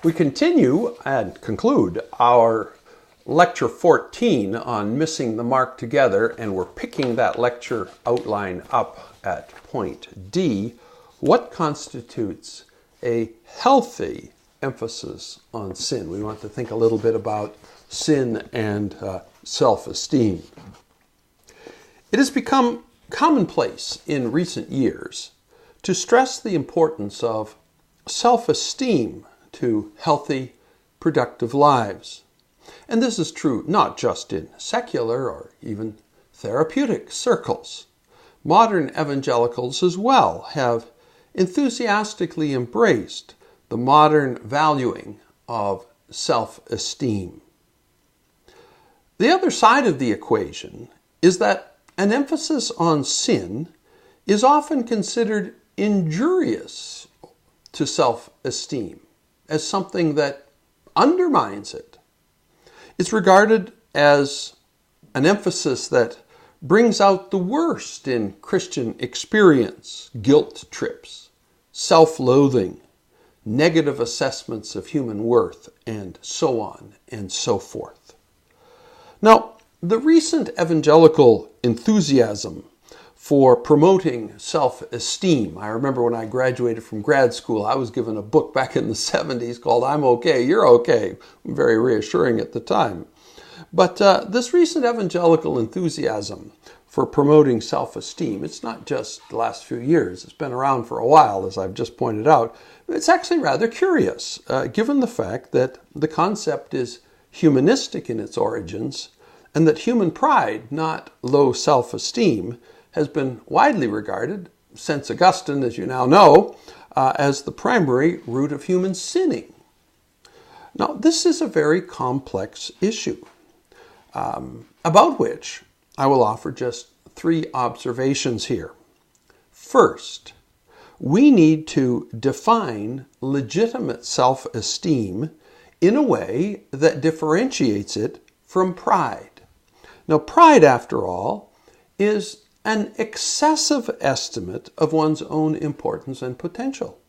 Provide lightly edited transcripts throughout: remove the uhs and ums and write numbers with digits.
We continue and conclude our lecture 14 on missing the mark together, and we're picking that lecture outline up at point D. What constitutes a healthy emphasis on sin? We want to think a little bit about sin and self-esteem. It has become commonplace in recent years to stress the importance of self-esteem to healthy, productive lives. And this is true not just in secular or even therapeutic circles. Modern evangelicals as well have enthusiastically embraced the modern valuing of self-esteem. The other side of the equation is that an emphasis on sin is often considered injurious to self-esteem, as something that undermines it. It's regarded as an emphasis that brings out the worst in Christian experience: guilt trips, self-loathing, negative assessments of human worth, and so on and so forth. Now, the recent evangelical enthusiasm for promoting self-esteem. I remember when I graduated from grad school, I was given a book back in the 70s called I'm Okay, You're Okay. Very reassuring at the time. But this recent evangelical enthusiasm for promoting self-esteem, it's not just the last few years. It's been around for a while, as I've just pointed out. It's actually rather curious, given the fact that the concept is humanistic in its origins, and that human pride, not low self-esteem, has been widely regarded, since Augustine, as you now know, as the primary root of human sinning. Now, this is a very complex issue, about which I will offer just 3 observations here. First, we need to define legitimate self-esteem in a way that differentiates it from pride. Now, pride, after all, is an excessive estimate of one's own importance and potential,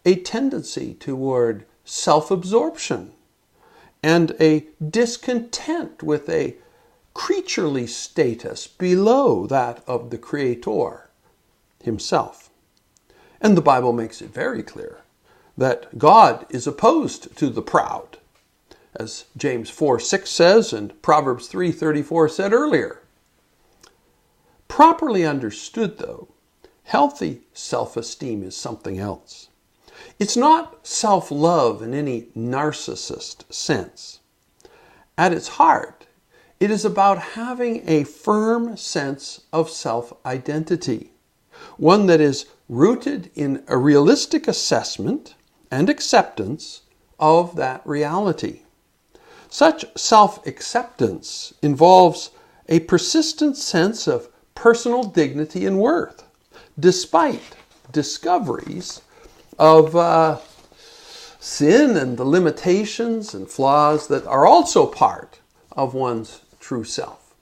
a tendency toward self-absorption, and a discontent with a creaturely status below that of the Creator himself. And the Bible makes it very clear that God is opposed to the proud, as James 4:6 says and Proverbs 3:34 said earlier. Properly understood, though, healthy self-esteem is something else. It's not self-love in any narcissist sense. At its heart, it is about having a firm sense of self-identity, one that is rooted in a realistic assessment and acceptance of that reality. Such self-acceptance involves a persistent sense of personal dignity and worth, despite discoveries of sin and the limitations and flaws that are also part of one's true self.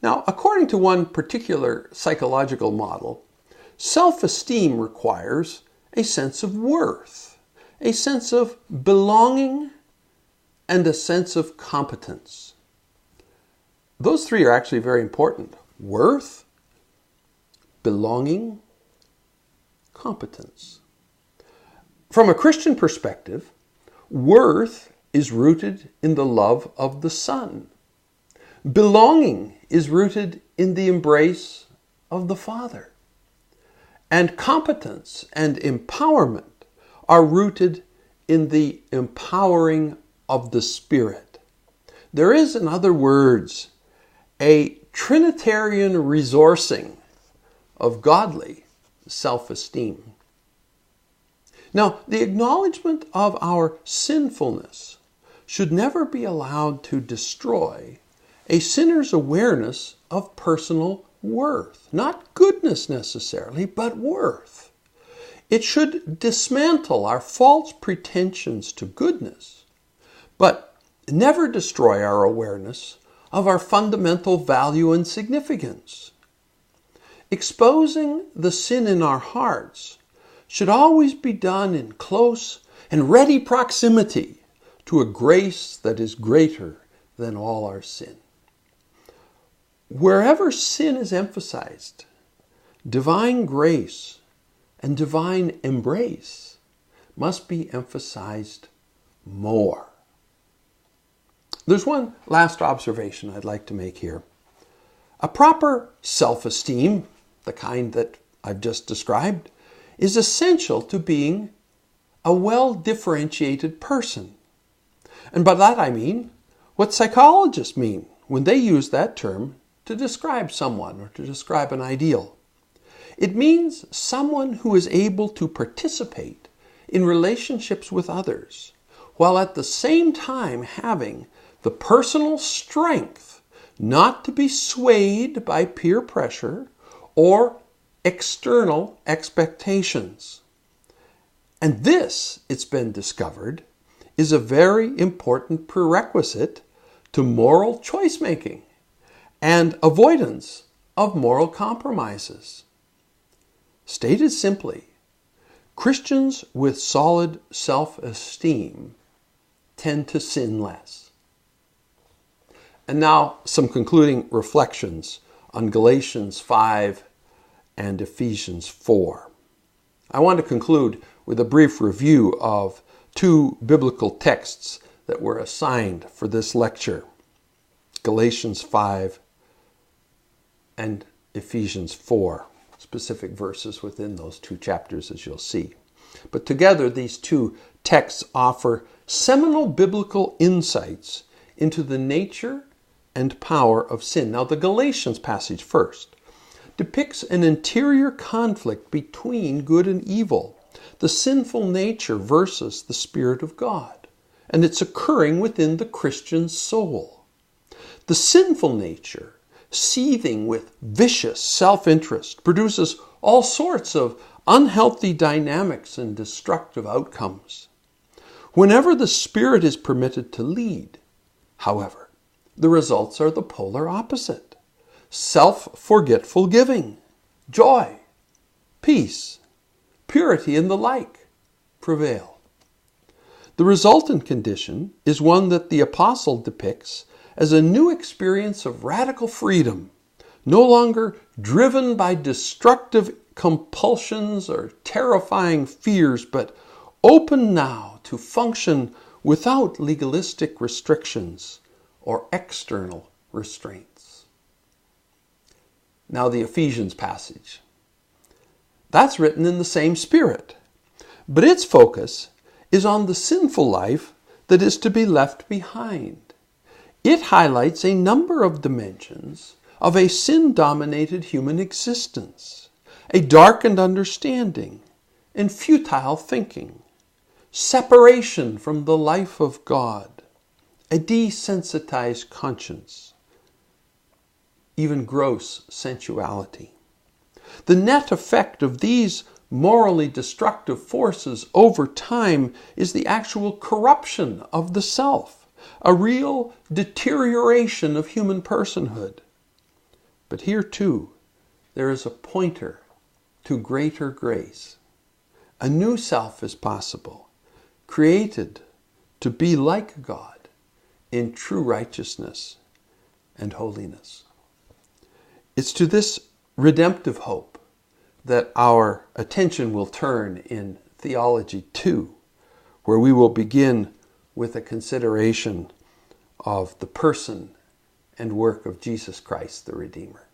Now, according to one particular psychological model, self-esteem requires a sense of worth, a sense of belonging, and a sense of competence. Those 3 are actually very important: worth, belonging, competence. From a Christian perspective, worth is rooted in the love of the Son. Belonging is rooted in the embrace of the Father. And competence and empowerment are rooted in the empowering of the Spirit. There is, in other words, a Trinitarian resourcing of godly self-esteem. Now, the acknowledgement of our sinfulness should never be allowed to destroy a sinner's awareness of personal worth. Not goodness necessarily, but worth. It should dismantle our false pretensions to goodness, but never destroy our awareness of our fundamental value and significance. Exposing the sin in our hearts should always be done in close and ready proximity to a grace that is greater than all our sin. Wherever sin is emphasized, divine grace and divine embrace must be emphasized more. There's one last observation I'd like to make here. A proper self-esteem, the kind that I've just described, is essential to being a well-differentiated person. And by that I mean what psychologists mean when they use that term to describe someone or to describe an ideal. It means someone who is able to participate in relationships with others, while at the same time having the personal strength not to be swayed by peer pressure or external expectations. And this, it's been discovered, is a very important prerequisite to moral choice making and avoidance of moral compromises. Stated simply, Christians with solid self-esteem tend to sin less. And now some concluding reflections on Galatians 5 and Ephesians 4. I want to conclude with a brief review of two biblical texts that were assigned for this lecture. Galatians 5 and Ephesians 4. Specific verses within those two chapters, as you'll see. But together, these two texts offer seminal biblical insights into the nature and power of sin. Now, the Galatians passage first depicts an interior conflict between good and evil, the sinful nature versus the Spirit of God, and it's occurring within the Christian soul. The sinful nature, seething with vicious self-interest, produces all sorts of unhealthy dynamics and destructive outcomes. Whenever the Spirit is permitted to lead, however, the results are the polar opposite. Self-forgetful giving, joy, peace, purity, and the like prevail. The resultant condition is one that the apostle depicts as a new experience of radical freedom, no longer driven by destructive compulsions or terrifying fears, but open now to function without legalistic restrictions or external restraints. Now the Ephesians passage. That's written in the same spirit, but its focus is on the sinful life that is to be left behind. It highlights a number of dimensions of a sin-dominated human existence, a darkened understanding and futile thinking, separation from the life of God, a desensitized conscience, even gross sensuality. The net effect of these morally destructive forces over time is the actual corruption of the self, a real deterioration of human personhood. But here too, there is a pointer to greater grace. A new self is possible, created to be like God in true righteousness and holiness. It's to this redemptive hope that our attention will turn in Theology 2, where we will begin with a consideration of the person and work of Jesus Christ the Redeemer.